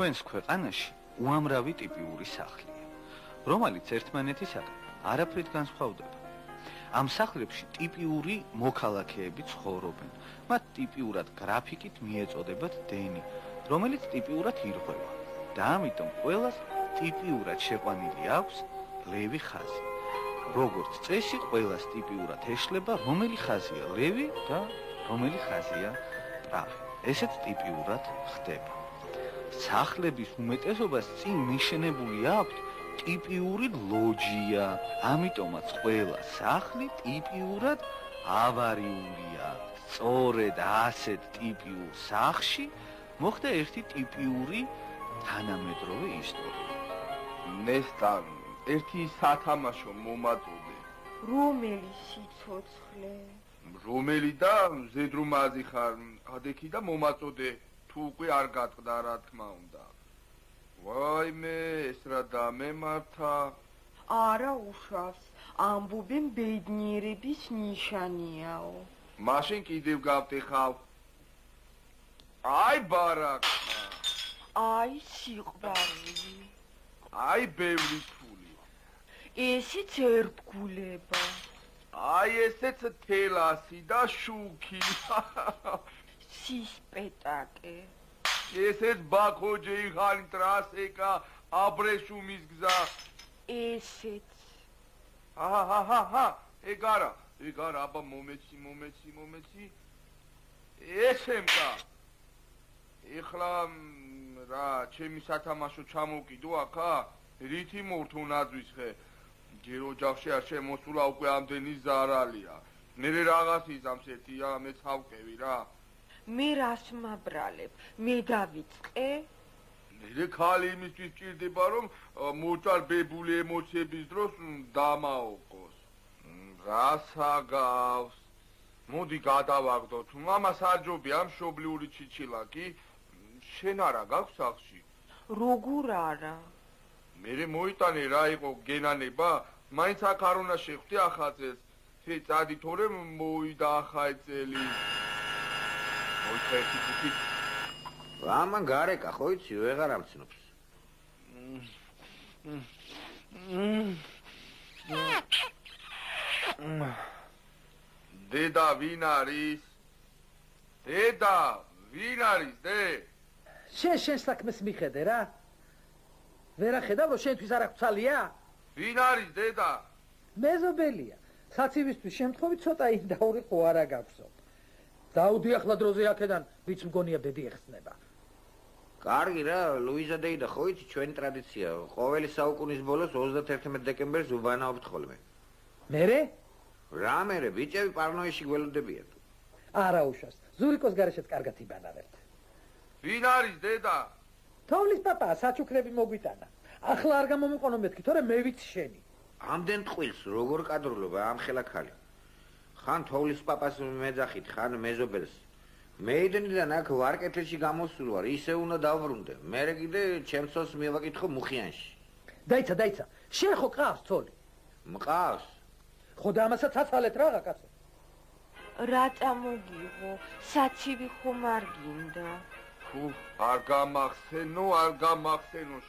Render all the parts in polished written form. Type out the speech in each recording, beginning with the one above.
ჩვენს ქვეყანაში უამრავი ტიპიური სახლია, რომელიც ერთმანეთისაგან არაფრით განსხვავდება. ამ სახლებში ტიპიური მოქალაქეები ცხოვრობენ. მათ ტიპიურად გრაფიკით მიეწოდებათ დენი, რომელიც ტიპიურად ირღვევა და ამიტომ ყველას ტიპიურად შეყვანილი აქვს ლევი ხაზი. როგორც წესი, ყველას ტიპიურად ეშლება რომელი ხაზია ლევი და რომელი ხაზია პრავი. ესეც ტიპიურად ხდება. სახლების უმეტესობას წინ მიშენებული აქვთ ტიპიური ლოჯია, ამიტომაც ყველა სახლი ტიპიურად ავარიულია. სწორედ ასეთ ტიპიურ სახლში მოხდა ერთი ტიპიური თანამედროვე ისტორია. ნესტან, ერთი სათამაშო მომაწოდე. რომელი სიცოცხლე? რომელი და ზედრუმაზი ხარ, ადექი და მომაწოდე, თუ უკვე არ გატყდა რა თქმა უნდა. ვაიმე, ეს რა დამემართა. არა უშავს, ამბობენ ბედნიერების ნიშანიაო. მაშინ კიდევ გავტეხავ. აი ბარაკა. აი სიყვარული. აი ბევრი ფული. ესეც ერთგულება. აი ესეც თელასი და შუქი. სისპეტაკე. ესეც ბაქოჯე იხანი ტრასეკა აბრეშუმის გზა. ესეც. აჰა, ეგარა, აბა მომეცი. ესემკა. ეხლა რა, ჩემი სათამაშო ჩამოვკიდო აქა? რითი მორთო ნაძვის ხე? ჯერ ოჯახში არ შემოსულა უკვე ამდენი ზარალია. მერე რაღაც იზამს ერთია, მე ცავკევი რა. მე რას მაბრალებ? მე დავიწყე? მერე ხალი იმისთვის ჭირდება რომ მოჭარბებული ემოციების დროს დამაოყოს. გასაგავს. მოდი გადავაგდოთ. მამას არ ჯობია მშობლიური ჩიჩილაკი. შენ არა გაქვს სახლში? როგორ არა? მერე მოიტანე რა იყო გენანება? მაინც აქ არ უნდა შეხვდე ახალწელს. თე წადი თორე მოიდა ახალი წელი. მოიწეთი თითი. ამან გარეკა ხო იცი, ვეღარ ამცნობს. დედა ვინ არის? დედა ვინ არის დე? შენ საქმეს მიხედე რა. ვერა ხედავ რომ შენთვის არ აქვს ცალია? ვინ არის დედა? მეზობელია. საცივისთვის შემთხვევით ცოტა იმ დაურიყო არა გაქვსო. დაუდი ახლა დროზე აქედან ვიც მგონია ბედი ეხსნება. კარგი რა, ლუიზა დეიდა ხო იცი ჩვენი ტრადიცია. ყოველი საუკუნის ბოლოს 31 დეკემბერს უბანაობთ ხოლმე. მერე? რა მერე, ბიჭები პარნოიში გველოდებიან. არა უშავს. ზურიკოს გარეშეც კარგად იბანავებთ. ვინ არის დედა? თოვლის პაპა საჩუქრები მოგვიტანა. ახლა არ გამომიყვანო მეთქი, თორე მე ვიცი შენი. ამდენ ტყილს როგორ კადრულობა ამ ხელა ხალი. ხან თოვლის პაპას მეძახით, ხან მეზობელს. მეიდნიდან აქ ვარკეთილში გამოსულ ვარ, ისე უნდა დავბრუნდე. მერე კიდე ჩემსოს მივაკითხო მუხიანში. დაიცა, შენ ხო ყავს ცოლი? მყავს. ხო და ამასაც აცალეთ რა კაცო. რა წამოგიღო? საცივი ხომ არ გინდა? ფუ, არ გამახსენო,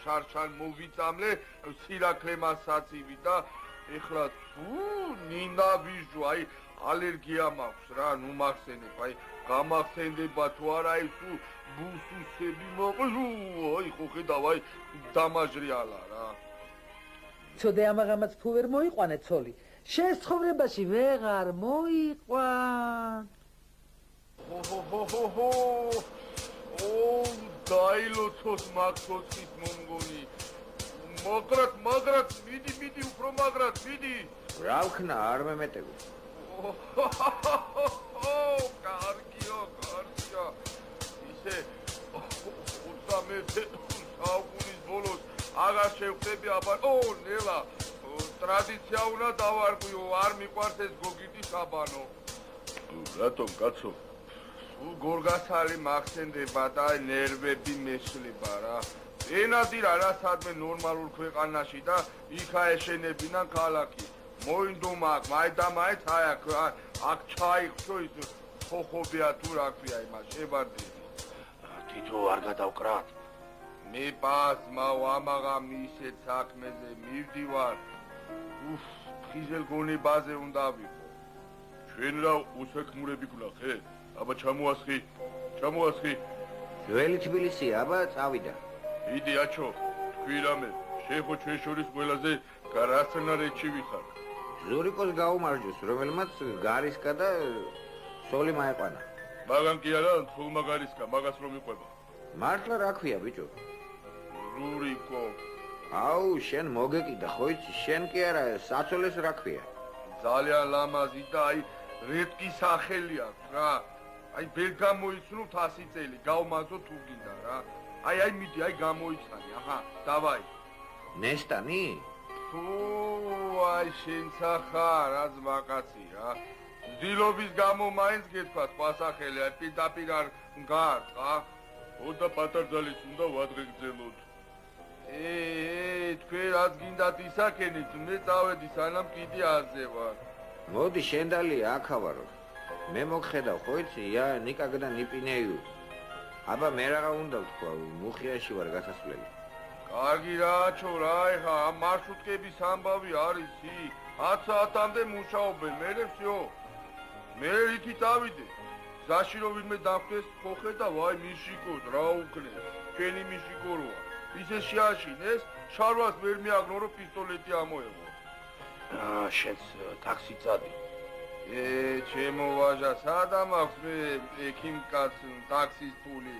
შარშან მოვიწამლე, სირაკლე მასაცივი და ეხლა ნინა ვიჟო, აი ალერგია მაქვს რა, ნუ მახსენებ, აი გამახსენდება თუ არა ის ბუსუსები მოყლუ, აი ხო ხედავ, აი დამაჟრიალა რა. ცოდე ამაღამაც თუ ვერ მოიყვანე ცოლი, შენ ცხოვრებაში ვეღარ მოიყვან. დაილოცოს მაქსოცხის მომგონი. მაგრად, მიდი, უფრო მაგრად, მიდი. რა ვქნა, არ მემეტევი. კარგია. ისე 21 საუკუნის ბოლოს აღარ შევხვდები აბა. ნელა, ტრადიცია უნდა დავარღვიო, არ მიყვარს ეს გოგიტის აბანო. რატომ კაცო? გორგასალი მახსენდება და ნერვები მეშლება რა. ენადი რა სადმე ნორმალურ ქვეყანაში და იქა ეშენებინა ქალაქი. მოინდომა აქ, მაინდამაინც აი აქ ჩაიხშო ის ხოხობია თუ რა ქვია იმას შებარდები. თითო არ გადავკრათ. მე პასმა ვამაღამ ისეთ საქმეზე მივდივარ. ხიზელ გონებაზე უნდა ვიყო. ჩვენ რა უსაქმურები გვნახეთ? აბა ჩამოასხი. ძველი თბილისია, აბა წავიდა. იდი აჩო, თქვი რამე, შეხო ჩვენ შორის ყველაზე გარასნარეჩი ვიხარ. ზურიკოს გაუმარჯოს, რომელმაც გარისკა და სოლი მაეყვანა. მაგან კი არა, თულმა გარისკა, მაგას რომ იყვება. მართლა რა ქვია ბიჭო? ზურიკო. აუ, შენ მოგეკიდა, ხო იცი, შენ კი არა, საცოლეს რა ქვია? ძალიან ლამაზი და აი რეტკი სახელი აქვს რა. აი ბელ გამოიცნო 100 წელი, გავმაზო თუ გინდა რა. აი მიდი, აი გამოიცანი, აჰა, დავაი. ნესტანი? თუ აი შენ სახარ, რაც მაკაცი რა. დილობის გამო მაინც გეთქვათ პასახელი, აი პირდაპირ არ მგარწყა. ოდა პატარძალის უნდა ვადღეგრძელოთ. თქვენ რაც გინდათ ისაკენით, მე წავედი სანამ კიდე აზე ვარ. მოდი შენდალია აქავარო. მე მოგხედავ, ხო იცი, ნიკაგდა ნიპინეიუ. აბა მე რაღა უნდა ვთქვა, მუხიაში ვარ გასასვლელი. კარგი რაჩო რა, ეხა ამ მარშრუტკების ამბავი არის იქ. 10 საათამდე მუშაობენ, მერე всё. მე რითი წავიდე? გზაში რომ ვინმე დამხვდეს, ხო ხედავ, აი მიშიკოს რა უკნეს. ჩვენი მიშიკო როა. ისე შეაშინეს, შარვას ვერ მიაგნო რომ პისტოლეტი ამოეღო. შენს ტაქსი წადი. ჩემო ვაჟა, სადამ აქვს მე ექიმ კაც ტაქსის პული?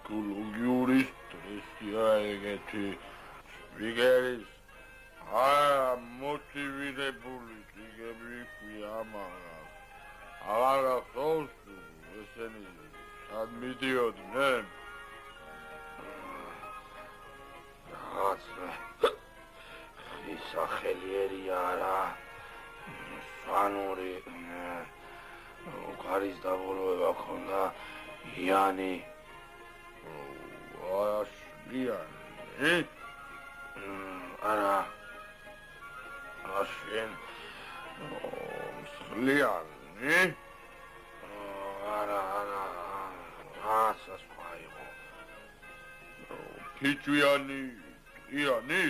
Psichologიური სტრესია ეგეთი. ვიგერის მოტივირებული წიგები ქვია ამას. აღარ ახსოვს ესენი სად მიდიოდნენ? რაღაც ხისახელიერია რა. სვანური უკარის დაბოლოება ქონდა იანი. აშლიანი? არა. აშენ მსხლიანი? არა. ასასხვა იყო. ფიჭვიანი? იანი?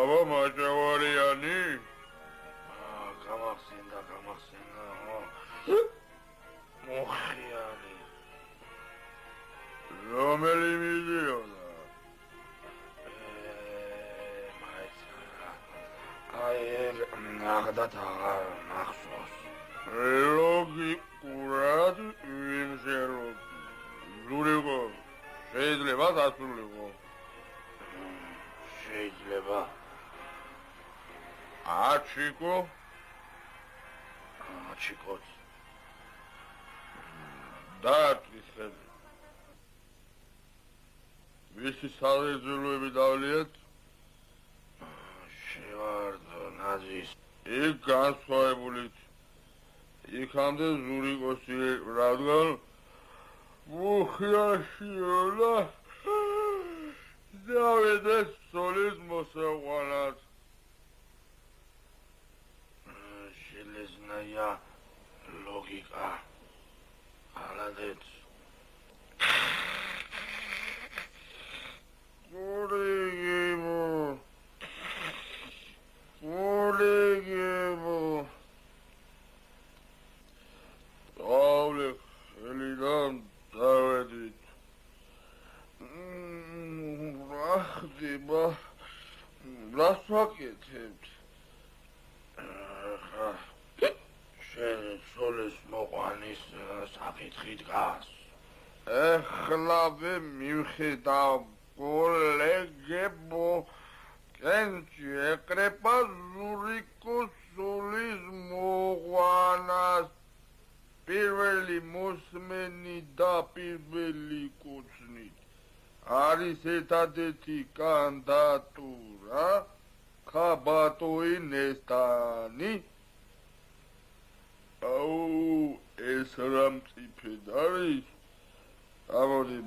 აბა მაჭავარიანი? გამახსენდა. მოხიანი. რომელი მიდიოდა? ნახდათ აღარ მახსოვს. ლოგიკურად ვინ შეროდი? ზურიკო, შეიძლება დასულიყო? შეიძლება. აჩიკო? აჩიკოც. დაარტყის ხედი. ვისი საღებავები დავლიათ? შევარდო ნაზის. იქ განსხვავებულით. იქამდე ზურიკოსი რადგან მუხიაშიო და დავედა სოლის მოსაყვანად. Железная логика. Молодец. Олегево. Олег, Элидан, Давидит. Рахдиба. Расфакетებთ. შენ სოლის მოყვანის საფრთხე დგას. ეხლავე მივხედავ კოლეგებო კენჭი ეკრება ზური პირველი კუთვნით არის ერთადერთი კანდიდატურა ხაბატოი ნესტანი აუ ეს რა მწიფედ არის ამოდი